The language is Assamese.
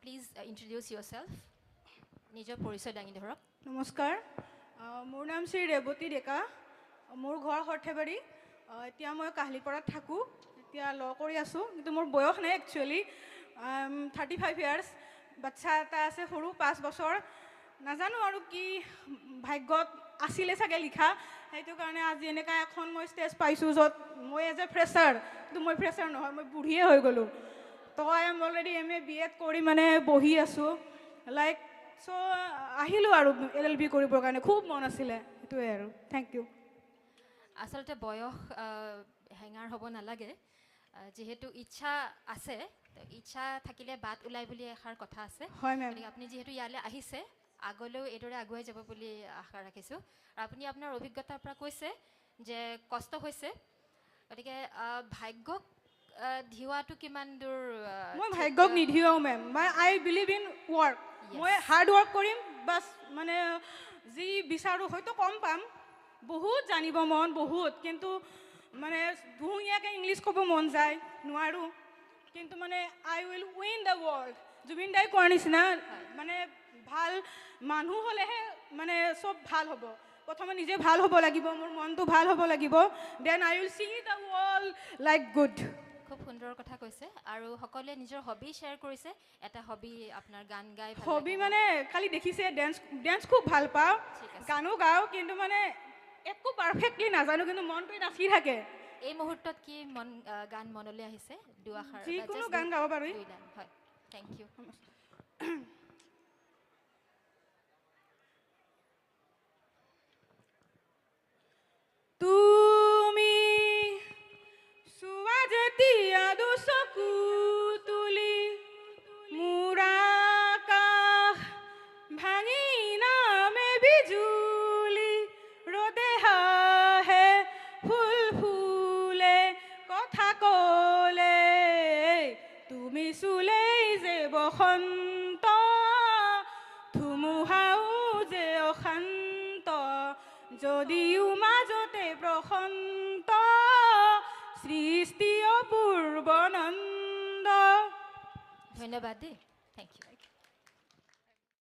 Please introduce yourself. নিজৰ পৰিচয় দাঙি ধৰক। নমস্কাৰ, মোৰ নাম শ্ৰী ৰেৱতী ডেকা। মোৰ ঘৰ সৰ্থেবাৰী। এতিয়া মই কাহিলীপাৰাত থাকোঁ। এতিয়া ল কৰি আছোঁ, কিন্তু মোৰ বয়স নাই একচুৱেলি। 35 ইয়াৰ্ছ। বাচ্চা এটা আছে সৰু 5 বছৰ। নাজানো আৰু কি ভাগ্যত আছিলে চাগে লিখা, সেইটো কাৰণে আজি এনেকুৱা এখন মই ষ্টেজ পাইছোঁ য'ত মই এজ এ ফ্ৰেছাৰ, কিন্তু মই ফ্ৰেছাৰ নহয়, মই বুঢ়ীয়ে হৈ গ'লোঁ। তো I am already MA B.Ed কৰি মানে বহি আছোঁ লাইক। চ' আহিলোঁ আৰু LLB কৰিবৰ কাৰণে খুব মন আছিলে, সেইটোৱে আৰু। Thank you. আচলতে বয়স হেঙাৰ হ'ব নালাগে, যিহেতু ইচ্ছা আছে, ইচ্ছা থাকিলে বাট ওলাই বুলি এষাৰ কথা আছে। হয় মেম। আপুনি যিহেতু ইয়ালৈ আহিছে, আগলৈও এইদৰে আগুৱাই যাব বুলি আশা ৰাখিছোঁ। আৰু আপুনি আপোনাৰ অভিজ্ঞতাৰ পৰা কৈছে যে কষ্ট হৈছে, গতিকে ভাগ্যক ধিওৱাটো কিমান দূৰ? মই ভাগ্যক নিধিৱাও ma'am. I believe in work. মই হাৰ্ড ৱৰ্ক কৰিম বাছ, মানে যি বিচাৰোঁ হয়তো কম পাম, বহুত জানিব মন বহুত, কিন্তু মানে ধুনীয়াকৈ ইংলিছ ক'ব মন যায়, নোৱাৰোঁ। কিন্তু মানে I will win the world. Zubeen দাই কোৱাৰ নিচিনা, মানে ভাল মানুহ হ'লেহে মানে চব ভাল হ'ব। প্ৰথমে নিজে ভাল হ'ব লাগিব, মোৰ মনটো ভাল হ'ব লাগিব, then I will see the world like good. খুব সুন্দৰ কথা কৈছে। আৰু সকলোৱে নিজৰ হবি শ্বেয়াৰ কৰিছে। এটা হবি আপোনাৰ গান গাই। হবি মানে খালি দেখিছে ডেন্স খুব ভাল পাওঁ, গানো গাওঁ, কিন্তু মানে একো পাৰফেক্টলি নাজানো, কিন্তু মনটোৱে নাচি থাকে। এই মুহূৰ্তত কি গান মনলৈ আহিছে? দুআষাৰ, যিকোনো গান গাব পাৰি। হয়, থেংক ইউ। তুমি চোৱা যেতিয়া দুচকু তুলি, মোৰ আকাশ ভাঙি নামে বিজুলি, ৰ'দে হাঁহে ফুল ফুলে কথা ক'লে, তুমি চুলেই যে বসন্ত, ধুমুহাও যে অশান্ত, যদিও মাজতে প্ৰশান্ত, সৃষ্টি অপূৰ্ব নন্দ। ধন্যবাদ দেই, থেংক ইউ।